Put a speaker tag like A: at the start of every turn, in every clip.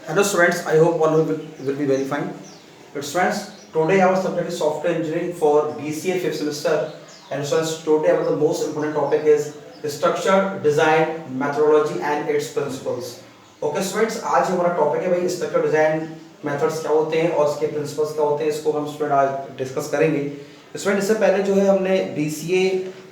A: Hello students, I hope all of you will be very fine. But students, today our subject is software engineering for BCA 5th semester. And students, today our the most important topic is structure, design, methodology and its principles. Okay students, आज हमारा topic है भाई structure design methods क्या होते हैं और इसके principles क्या होते हैं, इसको हम स्टूडेंट आज डिस्कस करेंगे। स्टूडेंट इससे पहले जो है हमने BCA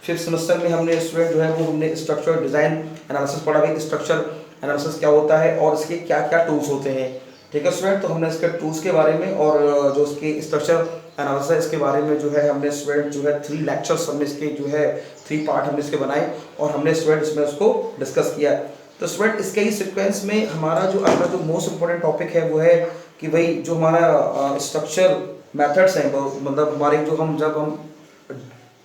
A: 5th सेमेस्टर में हमने स्टूडेंट जो है वो हमने स्ट्रक्चर डिजाइन एनालिसिस पढ़ा भाई स्ट्रक्चर एनालिसिस क्या होता है और इसके क्या क्या टूल्स होते हैं। ठीक है स्टूडेंट, तो हमने इसके टूल्स के बारे में और जो इसके स्ट्रक्चर एनालिसिस है इसके बारे में जो है हमने स्टूडेंट जो है 3 लेक्चर्स हमने इसके जो है 3 पार्ट हमने इसके बनाए और हमने स्टूडेंट इसमें उसको डिस्कस किया। तो स्टूडेंट इसके ही सीक्वेंस में हमारा जो अगला जो मोस्ट इम्पोर्टेंट टॉपिक है वो है कि भाई जो हमारा स्ट्रक्चर मेथड्स हैं, मतलब हमारे जो हम जब हम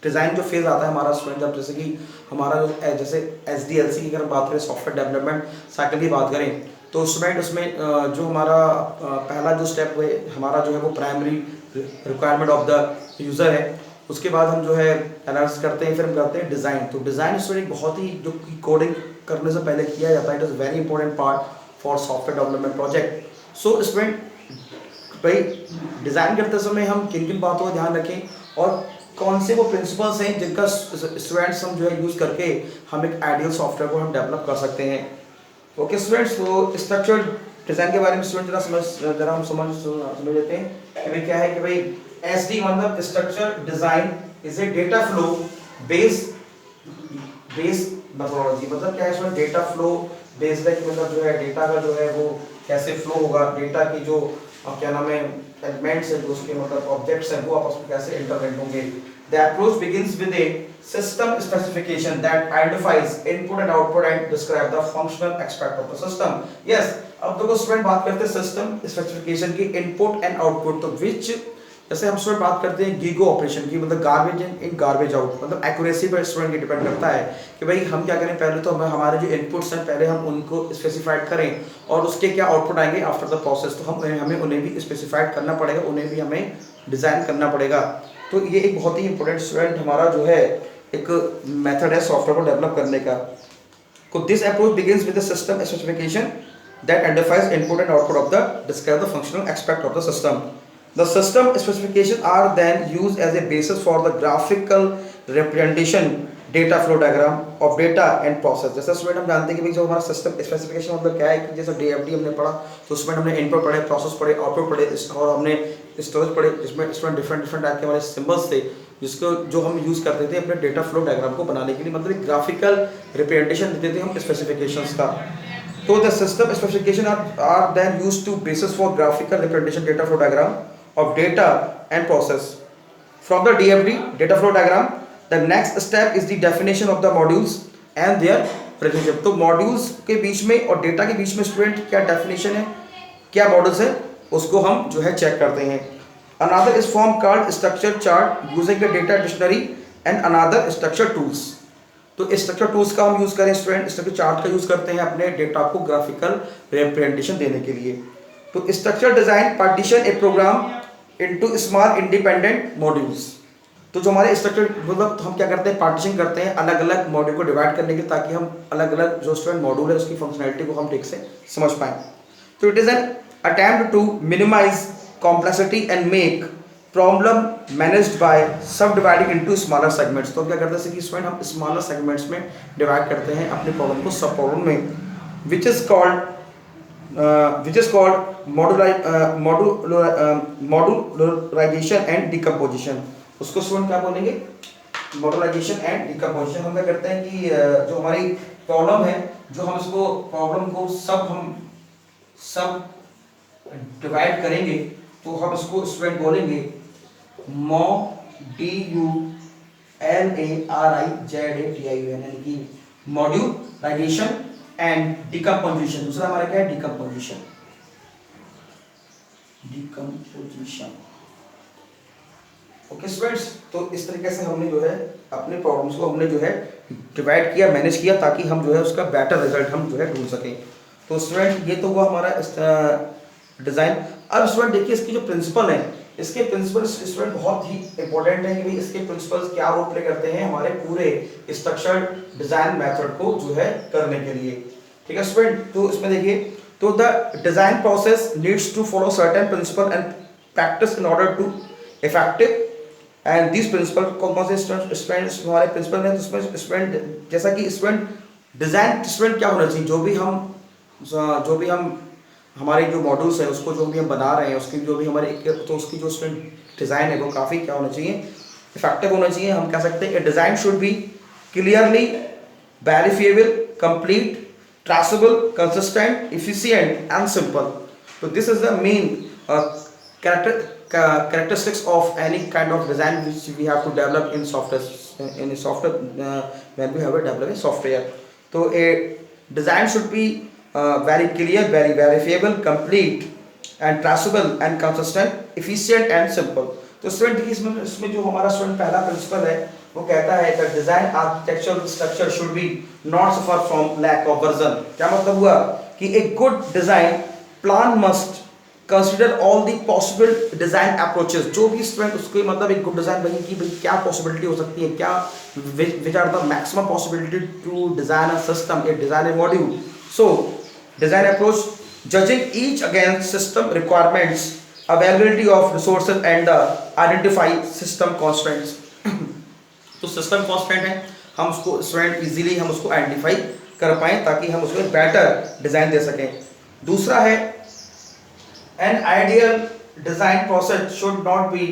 A: डिज़ाइन जो फेज़ आता है हमारा स्टूडेंट, जब जैसे कि हमारा जो जैसे SDLC की अगर हम बात करें सॉफ्टवेयर डेवलपमेंट साइकिल की बात करें तो स्टूडेंट उसमें जो हमारा पहला जो स्टेप है हमारा जो है वो primary requirement of the user है। उसके बाद हम जो है एनालिसिस करते हैं, फिर हम करते हैं डिज़ाइन। तो डिज़ाइन स्टूडेंट बहुत ही जो कोडिंग करने से पहले किया जाता है, it is very important part for software development project. So student भाई डिज़ाइन करते समय हम किन किन बातों का ध्यान रखें और कौन से वो प्रिंसिपल्स हैं जिनका स्टूडेंट्स हम जो है यूज़ करके हम एक आइडियल सॉफ्टवेयर को हम डेवलप कर सकते हैं। ओके स्टूडेंट्स, तो स्ट्रक्चर डिज़ाइन के बारे में स्टूडेंट जरा हम समझ लेते हैं कि भाई क्या है कि भाई SD मतलब structure design is a data flow based methodology. मतलब क्या है इसमें डेटा फ्लो बेस्ड है कि मतलब जो है डेटा का जो है वो कैसे फ्लो होगा, डेटा की जो क्या नाम है एलिमेंट्स है जो उसके मतलब ऑब्जेक्ट्स हैं वो आपस में कैसे इंटरलेट होंगे। The approach begins with A system specification that identifies input and output and describe the functional aspect of the system. Yes, अब देखो स्टूडेंट बात करते हैं सिस्टम स्पेसिफिकेशन की इनपुट एंड आउटपुट। तो विच जैसे हम स्टूडेंट बात करते हैं गीगो ऑपरेशन की, मतलब गार्बेज इन गार्बेज आउट, मतलब एक्यूरेसी पर स्टूडेंट की डिपेंड करता है कि भाई हम क्या करें, पहले तो हमारे जो इनपुट्स हैं पहले हम उनको स्पेसिफाइड करें और उसके क्या आउटपुट आएंगे आफ्टर द प्रोसेस, तो हमें उन्हें भी स्पेसिफाइड करना पड़ेगा, उन्हें भी हमें डिज़ाइन करना पड़ेगा। तो ये एक बहुत ही इंपॉर्टेंट स्टूडेंट हमारा जो है एक मेथड है सॉफ्टवेयर को डेवलप करने का। तो this approach begins with the system specification that identifies input and output of the describe the functional aspect of the system. The system specifications are then used as a basis for the graphical representation data flow diagram of data and process। जैसे student हम जानते हैं कि भाई जो हमारा system specification मतलब क्या है कि जैसे DFD हमने पढ़ा तो उसमें हमने इनपुट पढ़े, प्रोसेस पढ़े, आउटपुट पढ़े और हमने स्टोरेज पढ़े, जिसमें स्टूडेंट डिफरेंट टाइप के हमारे सिंबल्स थे जिसको जो हम यूज़ करते थे अपने डेटा फ्लो डायग्राम को बनाने के लिए, मतलब एक ग्राफिकल रिप्रेजेंटेशन देते थे हम स्पेसिफिकेशंस का। So the system specification are then used to basis for graphical representation data flow diagram of data and process. From the DFD data flow diagram, the next step is the definition of the modules and their relationship। तो modules के बीच में और data के बीच में student क्या definition है, क्या models है, उसको हम जो है चेक करते हैं। Another is form called structure chart using a data dictionary and another structure tools। तो स्ट्रक्चर टूल्स का हम यूज़ करें स्टूडेंट, स्ट्रक्चर चार्ट का यूज़ करते हैं अपने डेटा को ग्राफिकल रिप्रेजेंटेशन देने के लिए। तो structure design partition a program into small independent modules. तो जो हमारे स्ट्रक्चर मतलब हम क्या करते हैं पार्टीशन करते हैं अलग अलग मॉड्यूल को डिवाइड करने के, ताकि हम अलग अलग जो स्टूडेंट मॉड्यूल है उसकी फंक्शनैलिटी को हम ठीक से समझ पाएँ। तो it is an attempt to minimise complexity and make problem managed by subdividing into smaller segments. तो क्या करते हैं कि स्टूडेंट हम स्मॉलर सेगमेंट्स में डिवाइड करते हैं अपने प्रॉब्लम को सब प्रॉब्लम में, which is called modularisation and decomposition. उसको स्टूडेंट क्या बोलेंगे, मॉड्यूलराइजेशन एंड डिकम्पोजिशन। हम क्या करते हैं कि जो हमारी प्रॉब्लम है जो हम इसको प्रॉब्लम को सब डिवाइड करेंगे तो हम इसको स्टूडेंट बोलेंगे MODULARIZATION, यानी कि मॉड्यूलराइजेशन एंड डिकम्पोजिशन। दूसरा हमारा क्या है डिकम्पोजिशन। ओके स्टूडेंट्स, तो इस तरीके से हमने जो है अपने प्रॉब्लम्स को हमने जो है डिवाइड किया, मैनेज किया, ताकि हम जो है उसका बेटर रिजल्ट हम जो है ढूंढ सकें। तो स्टूडेंट ये तो हुआ हमारा डिज़ाइन। अब स्टूडेंट देखिए इसकी जो प्रिंसिपल है, इसके प्रिंसिपल स्टूडेंट बहुत ही इंपॉर्टेंट है कि भाई इसके प्रिंसिपल्स क्या रोल प्ले करते हैं हमारे पूरे स्ट्रक्चर डिजाइन मेथड को जो है करने के लिए। ठीक है स्टूडेंट, तो इसमें देखिए तो the design process needs to follow certain principle and practice in order to effective. And this principle कौन से स्टूडेंट हमारे प्रिंसिपल हैं, तो उसमें स्टूडेंट जैसा कि स्टूडेंट डिजाइन स्टूडेंट क्या होना चाहिए, जो भी हम हमारे जो मॉड्यूल्स है उसको जो भी हम बना रहे हैं उसकी जो भी हमारे तो उसकी जो स्टूडेंट डिज़ाइन है वो काफ़ी क्या होना चाहिए, इफेक्टिव होना चाहिए। हम कह सकते हैं design should be clearly verifiable, complete, traceable, consistent, efficient and simple. तो this is the main characteristics of any kind of design which we have to develop in software when we have to develop a software. So a design should be very clear, very verifiable, complete and traceable and consistent, efficient and simple. तो student देखिए इसमें जो हमारा student पहला principal है वो कहता है that design architectural structure should be not suffer from lack of version. क्या मतलब हुआ कि एक good design plan must consider all the possible design approaches. जो भी स्टूडेंट उसको मतलब एक गुड डिजाइन बनी कि भाई क्या पॉसिबिलिटी हो सकती है, क्या which are the maximum possibility to design a system, a design a module. So design approach judging each against system requirements, availability of resources and the identify system constants. तो system constant है, हम उसको student easily हम उसको identify कर पाएँ ताकि हम उसको बेटर डिजाइन दे सकें। दूसरा है an ideal design process should not be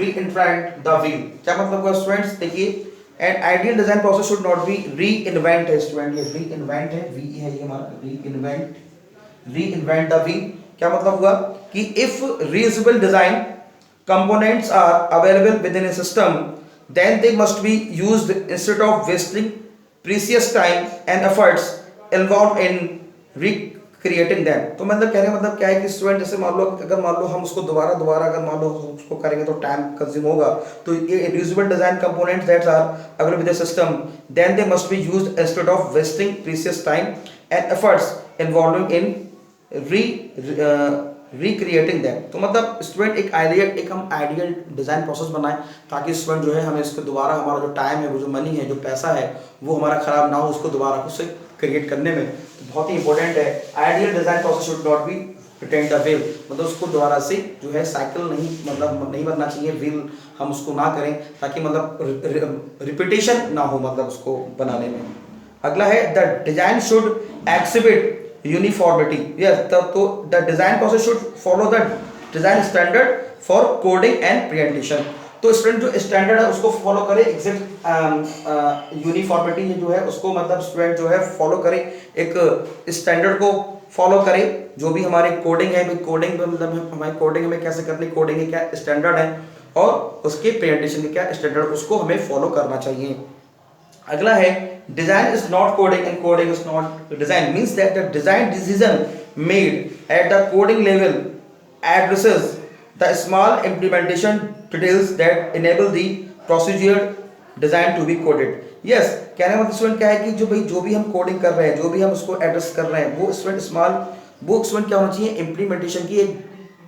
A: reinvent the wheel। क्या मतलब हुआ स्टूडेंट्स देखिए, an ideal design process should not be reinvent है स्टूडेंट, ये reinvent है, वी है ये हमारा reinvent the wheel। क्या मतलब हुआ कि if reusable design components are available within a system then they must be used instead of wasting precious time and efforts involved in creating them. तो मतलब कहने का मतलब क्या है कि स्टूडेंट जैसे मान लो अगर मान लो हम उसको दोबारा अगर मान लो उसको करेंगे तो टाइम कंज्यूम होगा। तो ये reusable design components that's are available with the system then they must be used instead of wasting precious time and efforts involving in recreating them. तो मतलब स्टूडेंट एक हम आइडियल डिजाइन प्रोसेस बनाए ताकि student जो है हमें इसको दोबारा हमारा जो टाइम है, वो जो मनी है, जो पैसा है, वो हमारा खराब ना हो उसको दोबारा उससे क्रिएट करने में। तो बहुत ही इंपॉर्टेंट है ideal design process should not be retain the wheel, मतलब उसको दोबारा से जो है साइकिल नहीं बनना चाहिए, व्हील हम उसको ना करें ताकि मतलब रिपीटेशन ना हो मतलब उसको बनाने में। अगला है the design should exhibit uniformity. Yes, तो the design process should follow the design standard for coding and presentation. तो स्टूडेंट जो स्टैंडर्ड है उसको फॉलो करे, एग्जैक्ट यूनिफॉर्मिटी जो है उसको मतलब स्टूडेंट जो है फॉलो करे, एक स्टैंडर्ड को फॉलो करे। जो भी हमारे कोडिंग है, कोडिंग मतलब हमारी कोडिंग हमें कैसे करनी, कोडिंग के क्या स्टैंडर्ड है और उसके प्रेजेंटेशन के क्या स्टैंडर्ड, उसको हमें फॉलो करना चाहिए। अगला है design is not coding and coding is not design, means that the design decision made at the coding level addresses the small implementation details that enable the procedure design to be coded। yes, कहने मतलब student क्या है कि जो भी हम coding कर रहे हैं, जो भी हम उसको एड्रेस कर रहे हैं, वो स्टूडेंट क्या होना चाहिए, इम्प्लीमेंटेशन की एक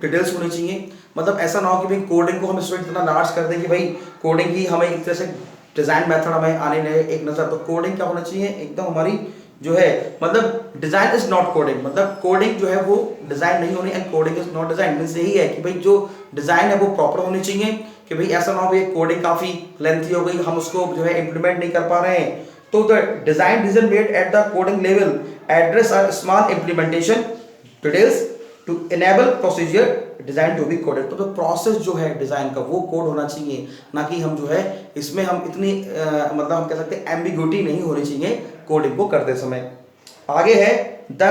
A: डिटेल्स होनी चाहिए। मतलब ऐसा ना हो कि भाई कोडिंग को हम स्टूडेंट इतना लार्ज कर दें कि भाई कोडिंग की हमें एक तरह से डिजाइन मेथड हमें आने लगे एक नजर। तो कोडिंग क्या होना चाहिए एकदम हमारी जो है मतलब डिजाइन इज नॉट कोडिंग, मतलब कोडिंग जो है वो डिजाइन नहीं होनी, and coding is not design. Means यही है कि भाई जो डिजाइन है वो प्रॉपर होनी चाहिए कि भाई ऐसा ना हो भाई कोडिंग काफी लेंथी हो गई, हम उसको जो है इंप्लीमेंट नहीं कर पा रहे हैं। तो the design decision made at the coding level address are small implementation details to enable procedure design to be coded. तो प्रोसेस जो है डिजाइन का वो कोड होना चाहिए, ना कि हम जो है इसमें हम इतनी मतलब हम कह सकते हैं एम्बिग्यूटी नहीं होनी चाहिए कोडिंग को करते समय। आगे है the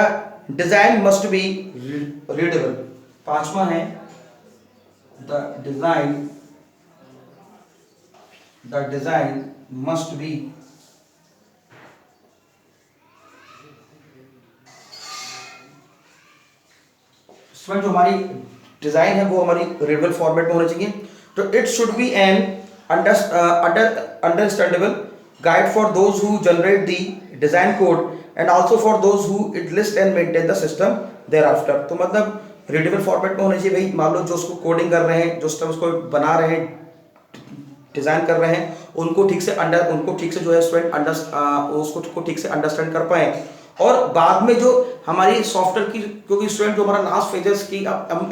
A: design must be readable. पांचवा है द डिजाइन मस्ट बी जो हमारी डिजाइन है वो हमारी रीडेबल फॉर्मेट में होनी चाहिए। तो it should be an understandable guide for those who generate the design code and also for those who it list and maintain the system thereafter. तो मतलब रीडेबल फॉर्मेट में होनी चाहिए भाई, मान लो जो उसको कोडिंग कर रहे हैं, जो सिस्टम उसको बना रहे हैं, डिजाइन कर रहे हैं, उनको ठीक से जो है स्टूडेंट उसको ठीक से अंडरस्टैंड कर पाए और बाद में जो हमारी सॉफ्टवेयर की, क्योंकि स्टूडेंट जो हमारा लास्ट फेजेस की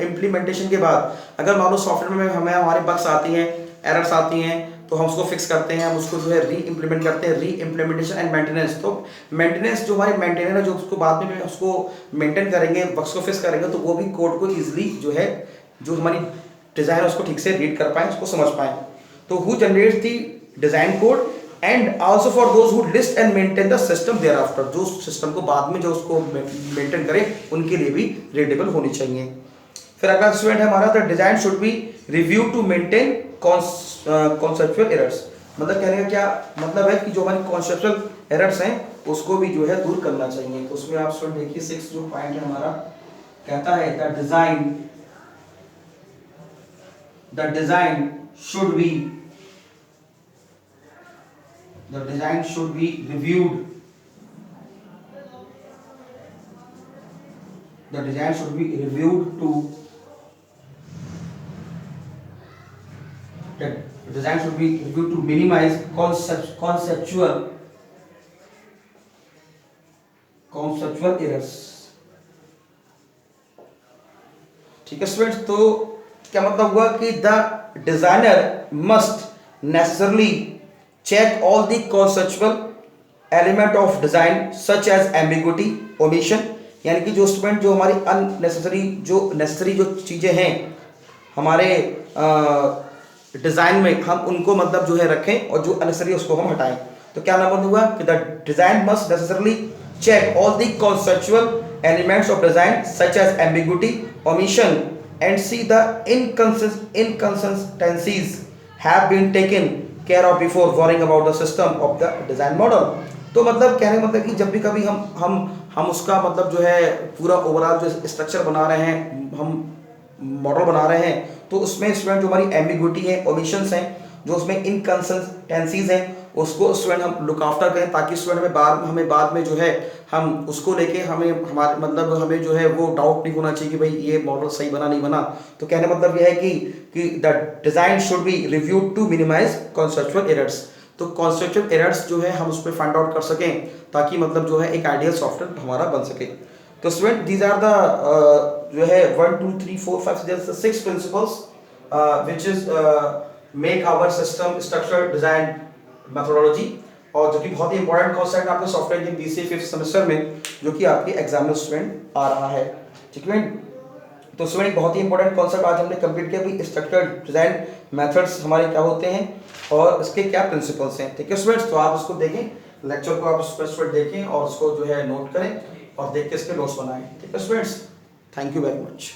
A: इम्प्लीमेंटेशन के बाद अगर मान लो सॉफ्टवेयर में हमें हमारे बग्स आती हैं, एरर्स आती हैं, तो हम उसको फिक्स करते हैं, हम उसको जो है री इम्प्लीमेंट करते हैं, री इम्प्लीमेंटेशन एंड मेंटेनेंस। तो मेंटेनेंस जो हमारे मेंटेनर है जो उसको बाद में उसको मेंटेन करेंगे, बग्स को फिक्स करेंगे, तो वो भी कोड को ईजिली जो है जो हमारी डिजाइन है उसको ठीक से रीड कर पाए, उसको समझ पाए। तो who generates the design code and also for those who list and maintain the system thereafter, जो सिस्टम को बाद में जो उसको मेंटेन करे उनके लिए भी रीडेबल होनी चाहिए। फिर अगला स्टूडेंट है हमारा, the design should be review to maintain conceptual errors. मतलब कहने का क्या मतलब है कि जो हमारी कॉन्सेप्चुअल एरर्स हैं उसको भी जो है दूर करना चाहिए। तो उसमें आप स्टूडेंट देखिए 6 जो पॉइंट है हमारा, कहता है the design should be reviewed, the design should be reviewed to minimize conceptual errors। ठीक है स्टूडेंट्स, तो क्या मतलब हुआ कि the designer must necessarily check all the conceptual element of design such as ambiguity, omission, यानी कि जो स्टूडेंट जो हमारी अननेसेसरी जो चीजें हैं हमारे डिजाइन में, हम उनको मतलब जो है रखें और जो अननेसेसरी उसको हम हटाएं। तो क्या मतलब हुआ कि the design must necessarily check all the conceptual elements of design such as ambiguity, omission and see the inconsistencies have been taken care of before worrying about the system of the design model। तो मतलब कहने का मतलब कि जब भी कभी हम उसका मतलब जो है पूरा ओवरऑल जो स्ट्रक्चर बना रहे हैं, हम मॉडल बना रहे हैं, तो उसमें स्टूडेंट जो हमारी एम्बिग्विटी है, ओमिशंस हैं, जो उसमें इनकंसिस्टेंसीज हैं, उसको स्टूडेंट हम लुक आफ्टर करें, ताकि स्टूडेंट हमें बाद में जो है हम उसको लेके हमें जो है वो डाउट नहीं होना चाहिए कि भाई ये मॉडल सही बना नहीं बना। तो कहने मतलब यह है कि the design should be reviewed to minimise conceptual errors. तो कॉन्सेप्चुअल एरर्स जो है हम उस पर फाइंड आउट कर सकें, ताकि मतलब जो है एक आइडियल सॉफ्टवेयर हमारा बन सके। तो स्टूडेंट दीज आर द जो है 1 2 3 4 5 6 principles which is make our system structure design methodology, और जो कि बहुत ही इंपॉर्टेंट कॉन्सेप्ट आपके software engineering BCA 5th semester में जो कि आपके एग्जाम में स्टूडेंट आ रहा है। ठीक है, तो स्टूडेंट बहुत ही इंपॉर्टेंट कॉन्सेप्ट आज हमने कंप्लीट किया कि स्ट्रक्चर डिजाइन मेथड्स हमारे क्या होते हैं और इसके क्या प्रिंसिपल्स हैं। ठीक है स्टूडेंट्स, तो आप उसको देखें, लेक्चर को आप स्टूडेंट देखें और उसको जो है नोट करें और देख के इसके नोट्स बनाएं। ठीक है students, thank you very much.